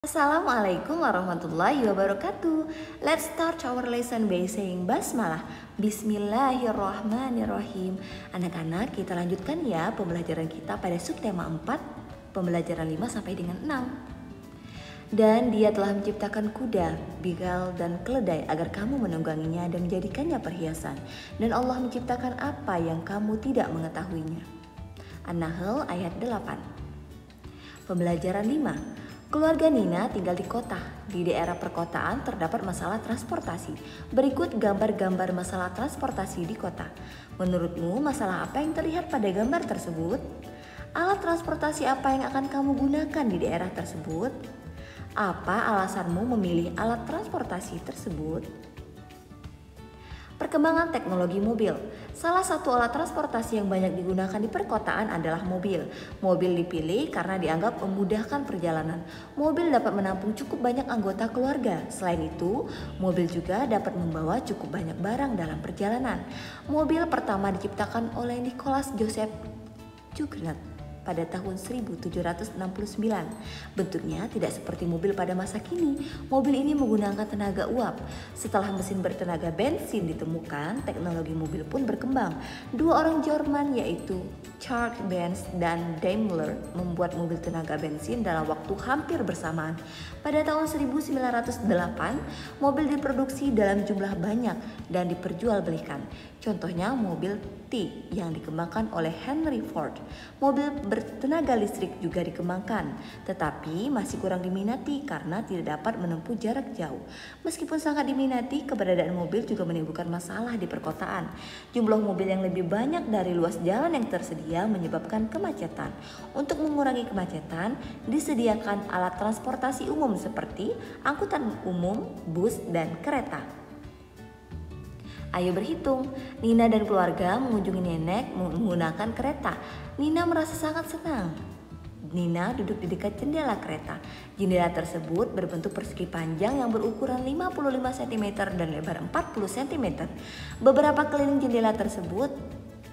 Assalamualaikum warahmatullahi wabarakatuh. Let's start our lesson by saying basmalah. Bismillahirrahmanirrahim. Anak-anak, kita lanjutkan ya pembelajaran kita pada subtema 4, pembelajaran 5 sampai dengan 6. Dan dia telah menciptakan kuda, bigal, dan keledai agar kamu menungganginya dan menjadikannya perhiasan. Dan Allah menciptakan apa yang kamu tidak mengetahuinya. An-Nahl ayat 8. Pembelajaran 5. Keluarga Nina tinggal di kota. Di daerah perkotaan terdapat masalah transportasi. Berikut gambar-gambar masalah transportasi di kota. Menurutmu masalah apa yang terlihat pada gambar tersebut? Alat transportasi apa yang akan kamu gunakan di daerah tersebut? Apa alasanmu memilih alat transportasi tersebut? Perkembangan teknologi mobil. Salah satu alat transportasi yang banyak digunakan di perkotaan adalah mobil. Mobil dipilih karena dianggap memudahkan perjalanan. Mobil dapat menampung cukup banyak anggota keluarga. Selain itu, mobil juga dapat membawa cukup banyak barang dalam perjalanan. Mobil pertama diciptakan oleh Nicholas Joseph Jugnet pada tahun 1769. Bentuknya tidak seperti mobil pada masa kini. Mobil ini menggunakan tenaga uap. Setelah mesin bertenaga bensin ditemukan, teknologi mobil pun berkembang. Dua orang Jerman yaitu Charles Benz dan Daimler membuat mobil tenaga bensin dalam waktu hampir bersamaan. Pada tahun 1908, mobil diproduksi dalam jumlah banyak dan diperjualbelikan. Contohnya mobil T yang dikembangkan oleh Henry Ford. Mobil bertenaga listrik juga dikembangkan, tetapi masih kurang diminati karena tidak dapat menempuh jarak jauh. Meskipun sangat diminati, keberadaan mobil juga menimbulkan masalah di perkotaan. Jumlah mobil yang lebih banyak dari luas jalan yang tersedia menyebabkan kemacetan. Untuk mengurangi kemacetan, disediakan alat transportasi umum seperti angkutan umum, bus, dan kereta. Ayo berhitung. Nina dan keluarga mengunjungi nenek menggunakan kereta. Nina merasa sangat senang. Nina duduk di dekat jendela kereta. Jendela tersebut berbentuk persegi panjang yang berukuran 55 cm dan lebar 40 cm. Beberapa keliling jendela tersebut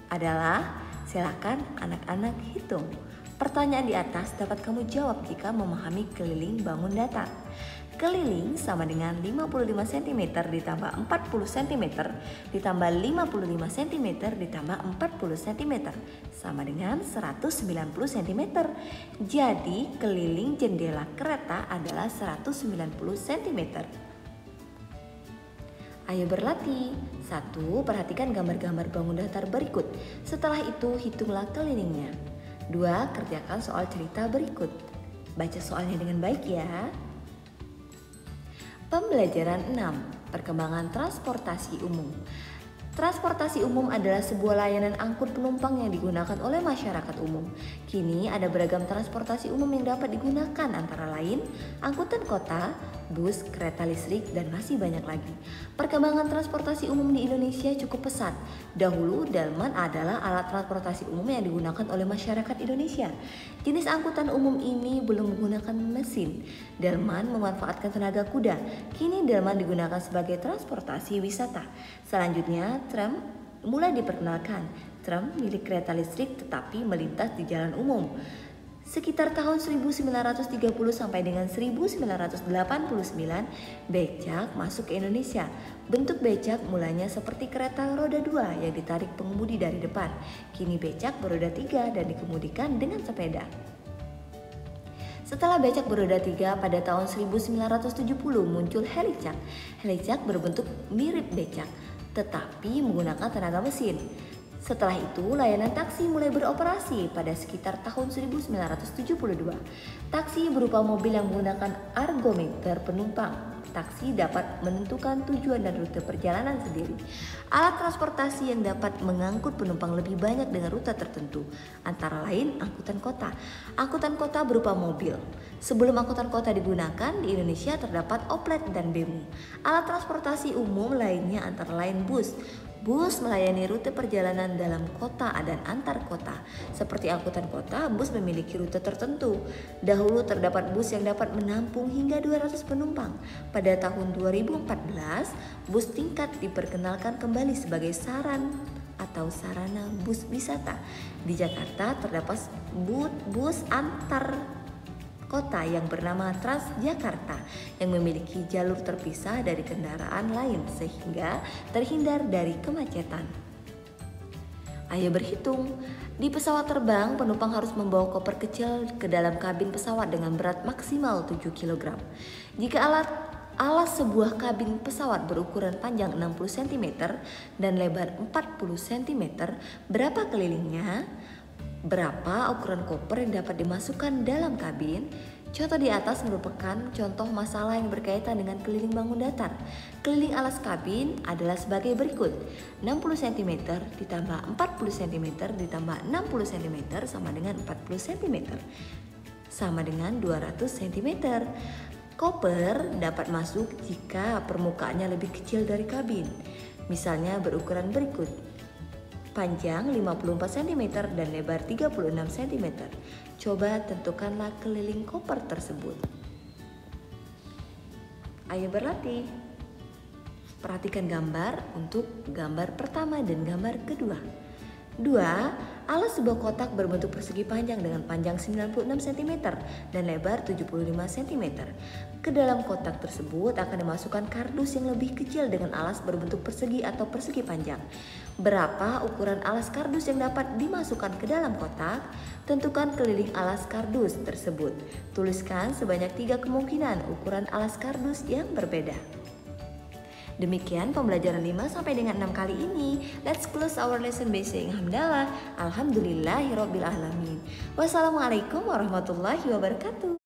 adalah, silakan anak-anak hitung. Pertanyaan di atas dapat kamu jawab jika memahami keliling bangun datar. Keliling sama dengan 55 cm ditambah 40 cm ditambah 55 cm ditambah 40 cm sama dengan 190 cm. Jadi keliling jendela kereta adalah 190 cm. Ayo berlatih. 1. Perhatikan gambar-gambar bangun datar berikut. Setelah itu hitunglah kelilingnya. 2. Kerjakan soal cerita berikut. Baca soalnya dengan baik ya. Pembelajaran 6. Perkembangan transportasi umum. Transportasi umum adalah sebuah layanan angkut penumpang yang digunakan oleh masyarakat umum. Kini ada beragam transportasi umum yang dapat digunakan, antara lain angkutan kota, bus, kereta listrik, dan masih banyak lagi. Perkembangan transportasi umum di Indonesia cukup pesat. Dahulu, delman adalah alat transportasi umum yang digunakan oleh masyarakat Indonesia. Jenis angkutan umum ini belum menggunakan mesin. Delman memanfaatkan tenaga kuda. Kini delman digunakan sebagai transportasi wisata. Selanjutnya, tram mulai diperkenalkan. Tram milik kereta listrik tetapi melintas di jalan umum. Sekitar tahun 1930 sampai dengan 1989, becak masuk ke Indonesia. Bentuk becak mulanya seperti kereta roda 2 yang ditarik pengemudi dari depan. Kini becak beroda 3 dan dikemudikan dengan sepeda. Setelah becak beroda 3, pada tahun 1970 muncul helicak. Helicak berbentuk mirip becak, tetapi menggunakan tenaga mesin. Setelah itu, layanan taksi mulai beroperasi pada sekitar tahun 1972. Taksi berupa mobil yang menggunakan argometer penumpang. Taksi dapat menentukan tujuan dan rute perjalanan sendiri. Alat transportasi yang dapat mengangkut penumpang lebih banyak dengan rute tertentu, antara lain angkutan kota. Angkutan kota berupa mobil. Sebelum angkutan kota digunakan, di Indonesia terdapat oplet dan bemo. Alat transportasi umum lainnya antara lain bus. Bus melayani rute perjalanan dalam kota dan antar kota. Seperti angkutan kota, bus memiliki rute tertentu. Dahulu terdapat bus yang dapat menampung hingga 200 penumpang. Pada tahun 2014, bus tingkat diperkenalkan kembali sebagai sarana bus wisata. Di Jakarta terdapat bus antar kota yang bernama Transjakarta yang memiliki jalur terpisah dari kendaraan lain sehingga terhindar dari kemacetan. Ayo berhitung. Di pesawat terbang, penumpang harus membawa koper kecil ke dalam kabin pesawat dengan berat maksimal 7 kg. Jika alas sebuah kabin pesawat berukuran panjang 60 cm dan lebar 40 cm, berapa kelilingnya? Berapa ukuran koper yang dapat dimasukkan dalam kabin? Contoh di atas merupakan contoh masalah yang berkaitan dengan keliling bangun datar. Keliling alas kabin adalah sebagai berikut. 60 cm ditambah 40 cm ditambah 60 cm sama dengan 40 cm. Sama dengan 200 cm. Koper dapat masuk jika permukaannya lebih kecil dari kabin. Misalnya berukuran berikut. Panjang 54 cm dan lebar 36 cm. Coba tentukanlah keliling koper tersebut. Ayo berlatih. Perhatikan gambar untuk gambar pertama dan gambar kedua. 2. Alas sebuah kotak berbentuk persegi panjang dengan panjang 96 cm dan lebar 75 cm. Ke dalam kotak tersebut akan dimasukkan kardus yang lebih kecil dengan alas berbentuk persegi atau persegi panjang. Berapa ukuran alas kardus yang dapat dimasukkan ke dalam kotak? Tentukan keliling alas kardus tersebut. Tuliskan sebanyak 3 kemungkinan ukuran alas kardus yang berbeda. Demikian pembelajaran 5 sampai dengan 6 kali ini. Let's close our lesson by saying hamdalah. Alhamdulillahirabbil alamin. Wassalamualaikum warahmatullahi wabarakatuh.